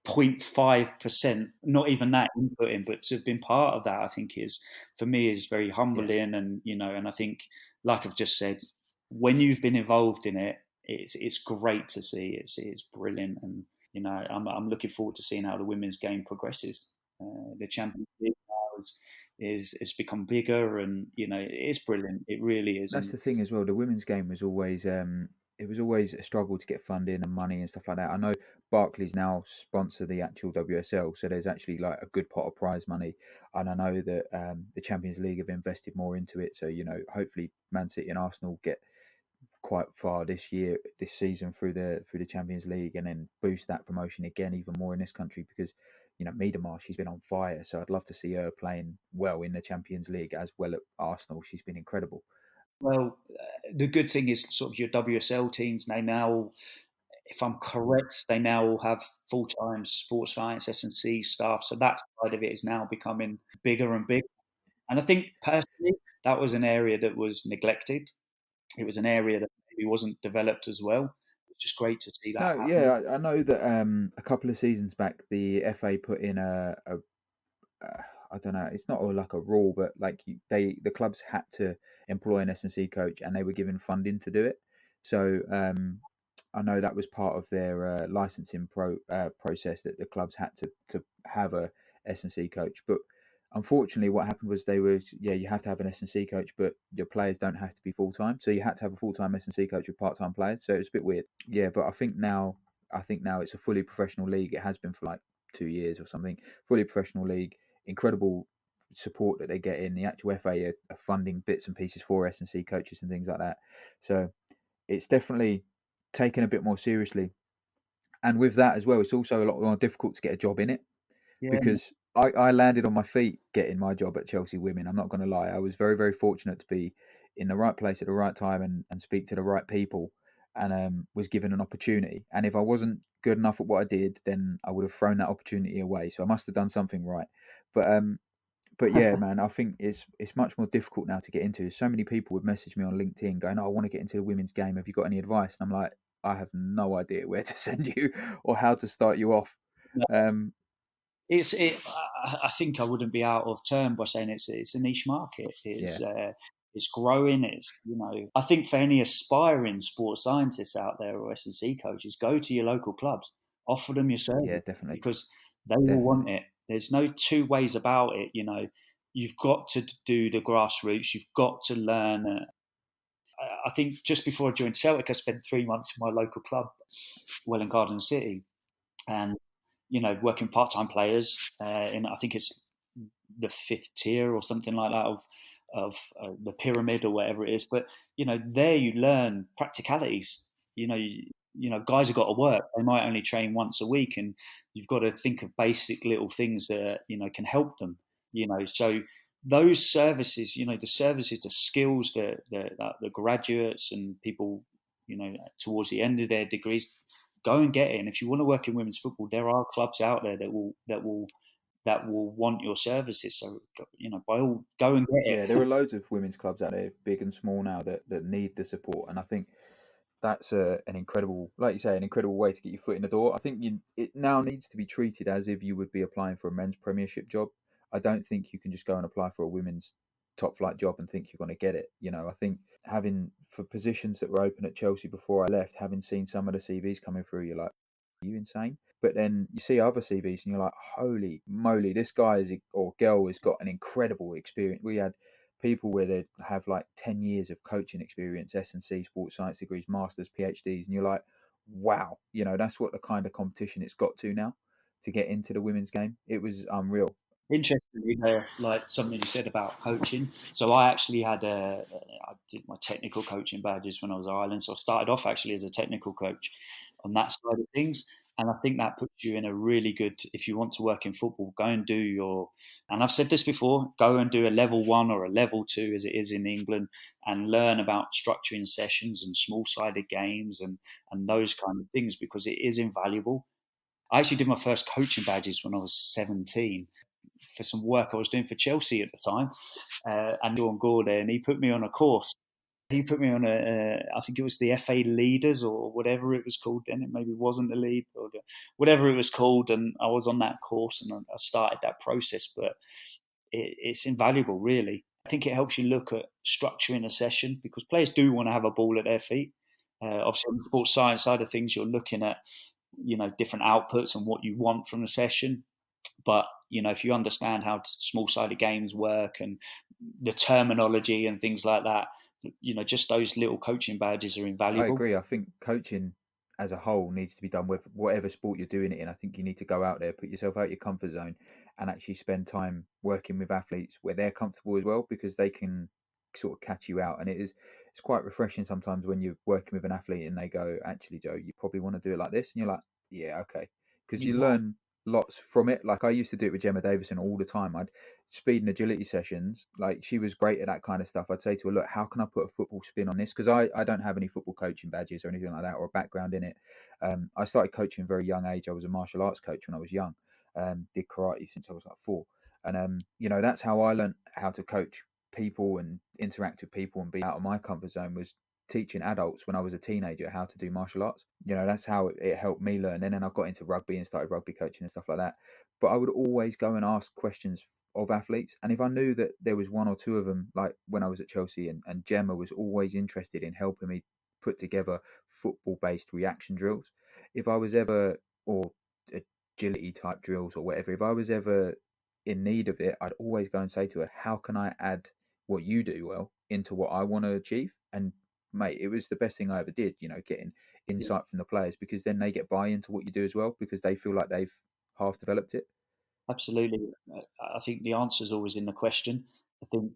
0.5%, not even that input in, but to have been part of that, I think is, for me, is very Yeah, humbling. And I think, like I've just said, when you've been involved in it, it's great to see. It's brilliant. And I'm looking forward to seeing how the women's game progresses. The Champions League now is become bigger, and it's brilliant. It really is. that's And the thing as well. The women's game was always it was always a struggle to get funding and money and stuff like that. I know Barclays now sponsor the actual WSL, so there's actually like a good pot of prize money, and I know that the Champions League have invested more into it. So hopefully Man City and Arsenal get quite far this season through the Champions League, and then boost that promotion again even more in this country, because Miedemar, she's been on fire, so I'd love to see her playing well in the Champions League as well at Arsenal. She's been incredible. well, the good thing is sort of your WSL teams. They now, if I'm correct, they now all have full-time sports science S&C staff. So that side of it is now becoming bigger and bigger. And I think personally, that was an area that was neglected. It was an area that maybe wasn't developed as well. It's just great to see that No, happening. yeah, I know that a couple of seasons back the FA put in I don't know. It's not like a rule, but like the clubs had to employ an S&C coach, and they were given funding to do it. So I know that was part of their licensing process, that the clubs had to have a S&C coach. But unfortunately, what happened was you have to have an S&C coach, but your players don't have to be full time. So you had to have a full time S&C coach with part time players. So it's a bit weird. Yeah, but I think now it's a fully professional league. It has been for like 2 years or something. Fully professional league. Incredible support that they get in the actual FA are funding bits and pieces for S&C coaches and things like that. So it's definitely taken a bit more seriously. And with that as well, it's also a lot more difficult to get a job in it, Yeah, because I landed on my feet getting my job at Chelsea Women. I'm not going to lie. I was very, very fortunate to be in the right place at the right time, and speak to the right people, and was given an opportunity. And if I wasn't good enough at what I did, then I would have thrown that opportunity away. So I must have done something right. But yeah, man, I think it's much more difficult now to get into. So many people would message me on LinkedIn going, "Oh, I want to get into the women's game. Have you got any advice?" And I'm like, I have no idea where to send you or how to start you off. Um, it's it. I think I wouldn't be out of turn by saying it's a niche market. yeah, It's growing. I think for any aspiring sports scientists out there, or S&C coaches, go to your local clubs, offer them your yeah, service, definitely, because they will want definitely, it. There's no two ways about it. You've got to do the grassroots. You've got to learn. I think just before I joined Celtic, I spent 3 months in my local club, Welwyn Garden City, and working part-time players in, I think it's the fifth tier or something like that of the pyramid or whatever it is. But there you learn practicalities. Guys have got to work. They might only train once a week, and you've got to think of basic little things that can help them. So those services, the services, the skills that the graduates and people, towards the end of their degrees, go and get it. And if you want to work in women's football, there are clubs out there that will want your services. So by all, go and get yeah. There it. are loads of women's clubs out there, big and small now, that need the support, and I think that's an incredible, like you say, an incredible way to get your foot in the door. I think it now needs to be treated as if you would be applying for a men's Premiership job. I don't think you can just go and apply for a women's. top flight job and think you're going to get it. I think having for positions that were open at Chelsea before I left, having seen some of the CVs coming through, you're like, are you insane? But then you see other CVs and you're like, holy moly, this guy or girl has got an incredible experience. We had people where they have like 10 years of coaching experience, S&C, sports science degrees, masters, PhDs, and you're like, wow, that's what the kind of competition it's got to now to get into the women's game. It was unreal. Interestingly, like something you said about coaching. So I actually I did my technical coaching badges when I was in Ireland. So I started off actually as a technical coach on that side of things. And I think that puts you in a really good, if you want to work in football, go and do and I've said this before, go and do a level 1 or a level 2 as it is in England and learn about structuring sessions and small sided games and those kind of things because it is invaluable. I actually did my first coaching badges when I was 17 for some work I was doing for Chelsea at the time, and John Gordon, he put me on a course. He put me on I think it was the FA Leaders or whatever it was called then. It maybe wasn't the lead or whatever it was called. And I was on that course and I started that process. But it's invaluable, really. I think it helps you look at structuring a session because players do want to have a ball at their feet. Obviously, on the sports science side of things, you're looking at different outputs and what you want from the session. But if you understand how small-sided games work and the terminology and things like that, just those little coaching badges are I invaluable. agree. I think coaching as a whole needs to be done with whatever sport you're doing it in. I think you need to go out there, put yourself out your comfort zone, and actually spend time working with athletes where they're comfortable as well, because they can sort of catch you out. And it's quite refreshing sometimes when you're working with an athlete and they go, "Actually, Joe, you probably want to do it like this," and you're like, "Yeah, okay," because you Yeah, learn lots from it. Like I used to do it with Gemma Davison all the time. I'd speed and agility sessions. Like she was great at that kind of stuff. I'd say to her, look, how can I put a football spin on this? Because I don't have any football coaching badges or anything like that or a background in it. I started coaching at a very young age. I was a martial arts coach when I was young. Did karate since I was like 4. And, that's how I learned how to coach people and interact with people and be out of my comfort zone, was teaching adults when I was a teenager how to do martial arts. That's how it helped me learn. And then I got into rugby and started rugby coaching and stuff like that. But I would always go and ask questions of athletes. And if I knew that there was one or two of them, like when I was at Chelsea, and Gemma was always interested in helping me put together football based reaction drills, if I was ever, or agility type drills or whatever, if I was ever in need of it, I'd always go and say to her, how can I add what you do well into what I want to achieve? And mate, it was the best thing I ever did, getting yeah, insight from the players, because then they get buy into what you do as well, because they feel like they've half developed it. absolutely. I think the answer is always in the question. I think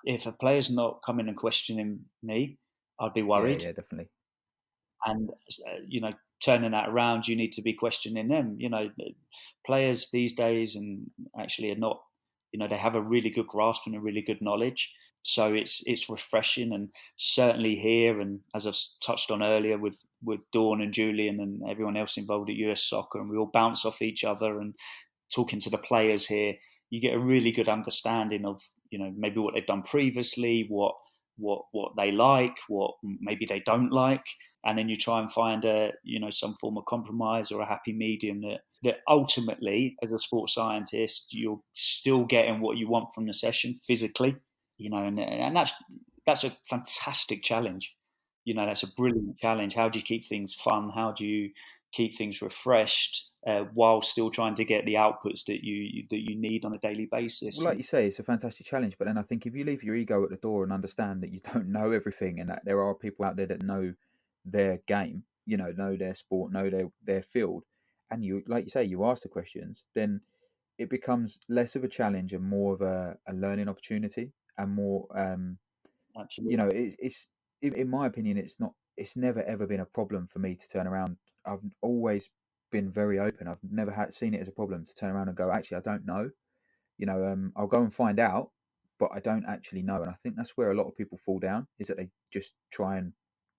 if a player's not coming and questioning me, I'd be Yeah, worried. yeah, definitely. And turning that around, you need to be questioning them. Players these days and actually are not. They have a really good grasp and a really good knowledge. So it's refreshing, and certainly here, and as I've touched on earlier with Dawn and Julian and everyone else involved at US Soccer, and we all bounce off each other and talking to the players here, you get a really good understanding of maybe what they've done previously, what they like, what maybe they don't like, and then you try and find some form of compromise or a happy medium that ultimately, as a sports scientist, you're still getting what you want from the session physically, and that's a fantastic challenge. That's a brilliant challenge. How do you keep things fun? How do you keep things refreshed while still trying to get the outputs that you need on a daily Well, basis? like you say, it's a fantastic challenge. But then I think if you leave your ego at the door and understand that you don't know everything, and that there are people out there that know their game, know their sport, know their field, and you, like you say, you ask the questions, then it becomes less of a challenge and more of a learning opportunity, and more, Absolutely. it's in my opinion, it's never ever been a problem for me to turn around. I've always been very open. I've never seen it as a problem to turn around and go, actually, I don't know. I'll go and find out, but I don't actually know. And I think that's where a lot of people fall down, is that they just try and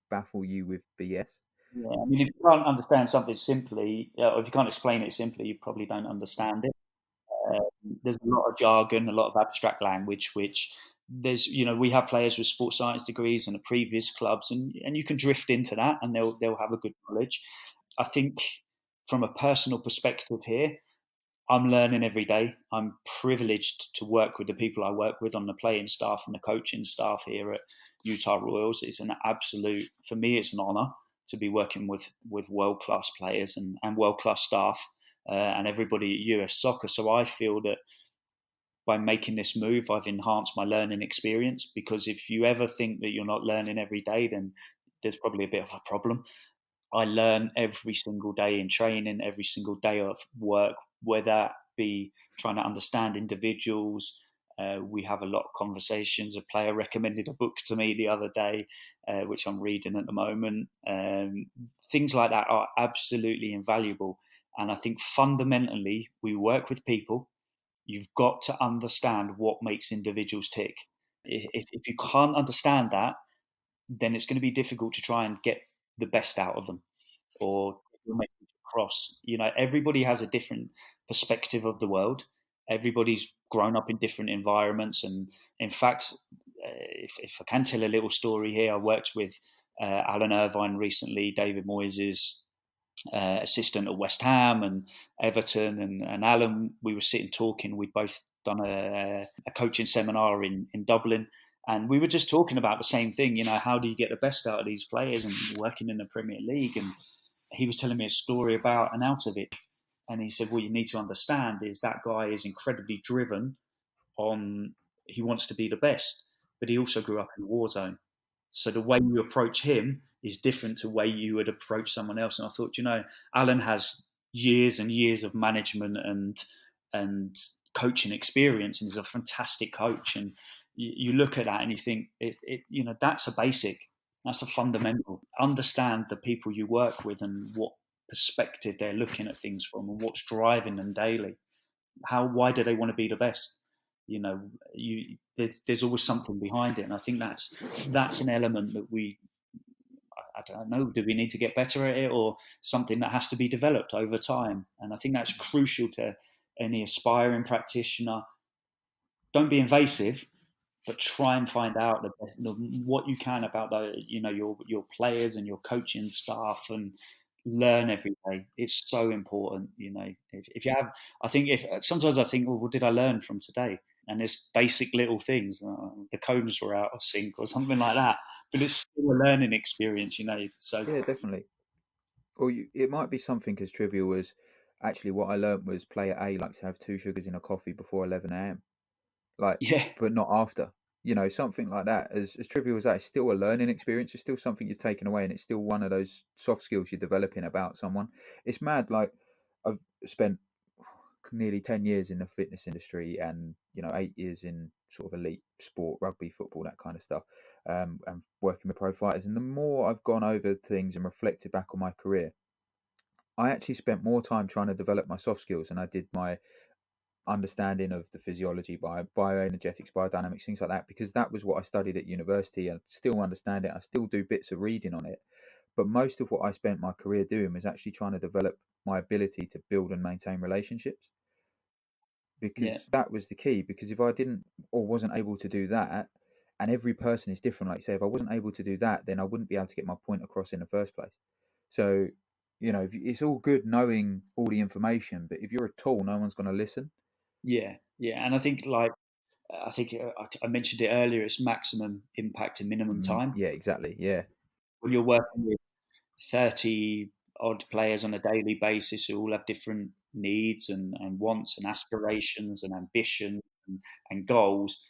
baffle you with BS. Yeah, I mean, if you can't understand something simply, or if you can't explain it simply, you probably don't understand it. Uh, there's a lot of jargon, a lot of abstract language, which we have players with sports science degrees and the previous clubs, and you can drift into that, and they'll have a good knowledge. I think from a personal perspective here, I'm learning every day. I'm privileged to work with the people I work with on the playing staff and the coaching staff here at Utah Royals. It's an absolute, for me, it's an honour to be working with world class players and world class staff and everybody at US Soccer. So I feel that by making this move, I've enhanced my learning experience, because if you ever think that you're not learning every day, then there's probably a bit of a problem. I learn every single day in training, every single day of work, whether that be trying to understand individuals. We have a lot of conversations. A player recommended a book to me the other day, which I'm reading at the moment. Things like that are absolutely invaluable. And I think fundamentally, we work with people. You've got to understand what makes individuals tick. If you can't understand that, then it's going to be difficult to try and get the best out of them or make it across. Everybody has a different perspective of the world. Everybody's grown up in different environments, and in fact, if I can tell a little story here, I worked with Alan Irvine recently, David Moyes' assistant at West Ham and Everton, and Alan. We were sitting talking. We'd both done a coaching seminar in Dublin, and we were just talking about the same thing. How do you get the best out of these players and working in the Premier League? And he was telling me a story about an out of it, and he said, "What you need to understand is that guy is incredibly driven on. He wants to be the best, but he also grew up in a war zone. So the way you approach him is different to the way you would approach someone else." And I thought, Alan has years and years of management and coaching experience, and he's a fantastic coach. And you look at that and you think, that's a basic, that's a fundamental. Understand the people you work with and what perspective they're looking at things from, and what's driving them daily. Why do they want to be the best? There's always something behind it, and I think that's an element that I don't know, do we need to get better at it, or something that has to be developed over time? And I think that's crucial to any aspiring practitioner. Don't be invasive, but try and find out what you can about your players and your coaching staff, and learn every day. It's so important. If you have, I think if sometimes I think, well, what did I learn from today? And there's basic little things. The cones were out of sync or something like that, but it's still a learning experience. So Yeah, definitely. Or it might be something as trivial as actually what I learnt was player A likes to have two sugars in a coffee before 11 a.m. Like, yeah, but not after. Something like that. As trivial as that, it's still a learning experience. It's still something you've taken away, and it's still one of those soft skills you're developing about someone. It's mad. Like, I've spent nearly 10 years in the fitness industry, and 8 years in sort of elite sport, rugby, football, that kind of stuff, and working with pro fighters. And the more I've gone over things and reflected back on my career, I actually spent more time trying to develop my soft skills than I did my understanding of the physiology, bioenergetics, biodynamics, things like that, because that was what I studied at university. I still understand it. I still do bits of reading on it. But most of what I spent my career doing was actually trying to develop my ability to build and maintain relationships, yeah, because that was the key. Because if I didn't or wasn't able to do that, and every person is different, like say, if I wasn't able to do that, then I wouldn't be able to get my point across in the first place. So, it's all good knowing all the information, but if you're a tool, no one's going to listen. yeah. And I think I mentioned it earlier. It's maximum impact in minimum time. Yeah, exactly. Yeah. When you're working with 30 odd players on a daily basis who all have different needs and wants and aspirations and ambition and goals,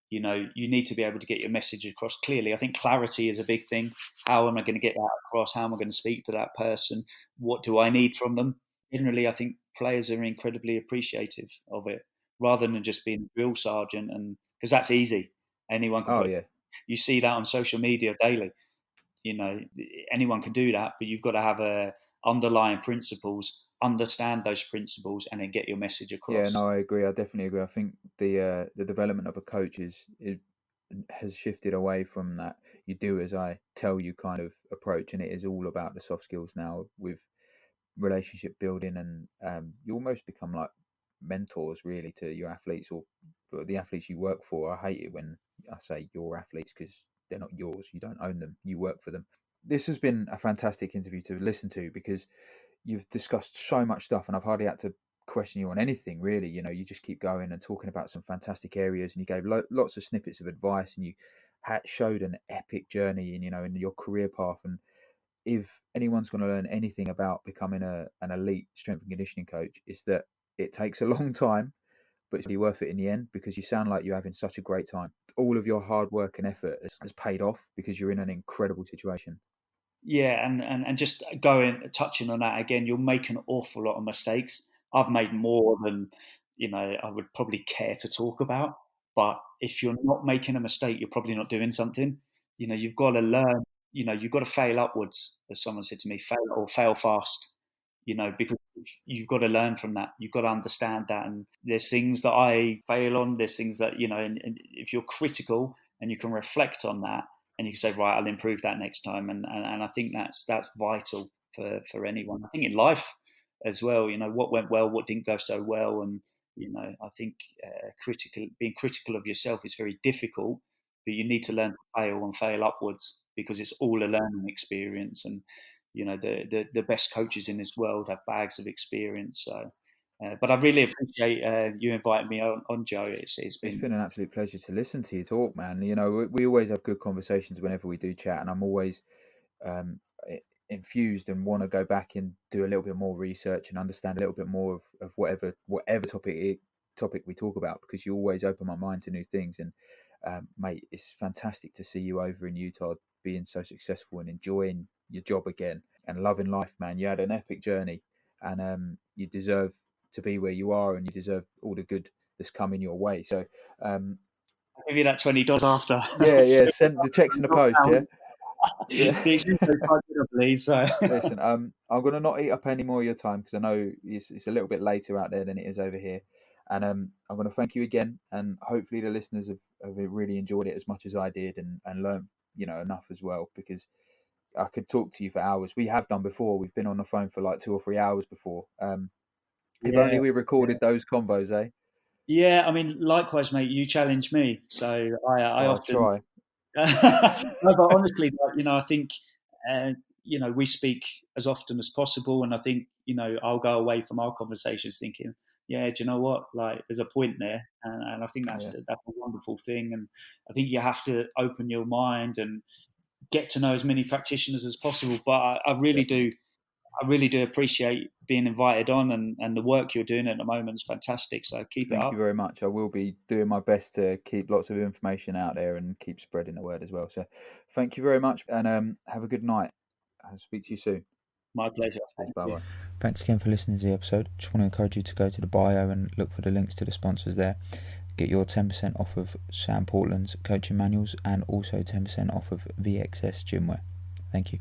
you need to be able to get your message across clearly. I think clarity is a big thing. How am I going to get that across? How am I going to speak to that person? What do I need from them? Generally, I think players are incredibly appreciative of it, rather than just being a drill sergeant, and because that's easy. Anyone can Oh put. yeah. You see that on social media daily. You know, anyone can do that, but you've got to have underlying principles, understand those principles, and then get your message Yeah, across. no, I agree. I definitely agree. I think the development of a coach has shifted away from that you do as I tell you kind of approach, and it is all about the soft skills now with relationship building, and you almost become like mentors really to your athletes, or the athletes you work for. I hate it when I say your athletes, because they're not yours. You don't own them. You work for them. This has been a fantastic interview to listen to, because you've discussed so much stuff, and I've hardly had to question you on anything really. You just keep going and talking about some fantastic areas, and you gave lots of snippets of advice, and you showed an epic journey in your career path. And if anyone's going to learn anything about becoming an elite strength and conditioning coach, it's that it takes a long time, but it's really worth it in the end, because you sound like you're having such a great time. All of your hard work and effort has paid off because you're in an incredible situation. Yeah, and just touching on that again, you'll make an awful lot of mistakes. I've made more than I would probably care to talk about. But if you're not making a mistake, you're probably not doing something. You've got to learn. You've got to fail upwards, as someone said to me, fail fast. Because you've got to learn from that. You've got to understand that. And there's things that I fail on. There's things that and if you're critical and you can reflect on that, and you can say, right, I'll improve that next time. And I think that's vital for anyone. I think in life as well, what went well, what didn't go so well. And, I think being critical of yourself is very difficult, but you need to learn to fail and fail upwards, because it's all a learning experience. And, the best coaches in this world have bags of experience. So, but I really appreciate you inviting me on, Joe. It's been an absolute pleasure to listen to you talk, man. We always have good conversations whenever we do chat, and I'm always um, infused and want to go back and do a little bit more research and understand a little bit more of whatever topic we talk about, because you always open my mind to new things. And mate, it's fantastic to see you over in Utah being so successful and enjoying your job again and loving life, man. You had an epic journey, and you deserve to be where you are, and you deserve all the good that's coming your way. So I'll give you that $20 after. Yeah. Send the checks in the post. Yeah. The exchange rate quite good, I believe. So listen, I'm going to not eat up any more of your time, because I know it's a little bit later out there than it is over here. And I'm going to thank you again, and hopefully the listeners have really enjoyed it as much as I did, and learned enough as well, because I could talk to you for hours. We have done before. We've been on the phone for like 2 or 3 hours before. If only we recorded those combos, eh? Yeah, I mean, likewise, mate. You challenged me, so I often try. No, but honestly, I think we speak as often as possible, and I think I'll go away from our conversations thinking, yeah, do you know what? Like, there's a point there, and I think that's a wonderful thing. And I think you have to open your mind and get to know as many practitioners as possible. But I really do. I really do appreciate being invited on, and the work you're doing at the moment is fantastic. So keep it up. Thank you very much. I will be doing my best to keep lots of information out there and keep spreading the word as well. So thank you very much, and have a good night. I'll speak to you soon. My pleasure. Bye-bye. Thanks again for listening to the episode. Just want to encourage you to go to the bio and look for the links to the sponsors there. Get your 10% off of Sam Portland's coaching manuals, and also 10% off of VXS Gymwear. Thank you.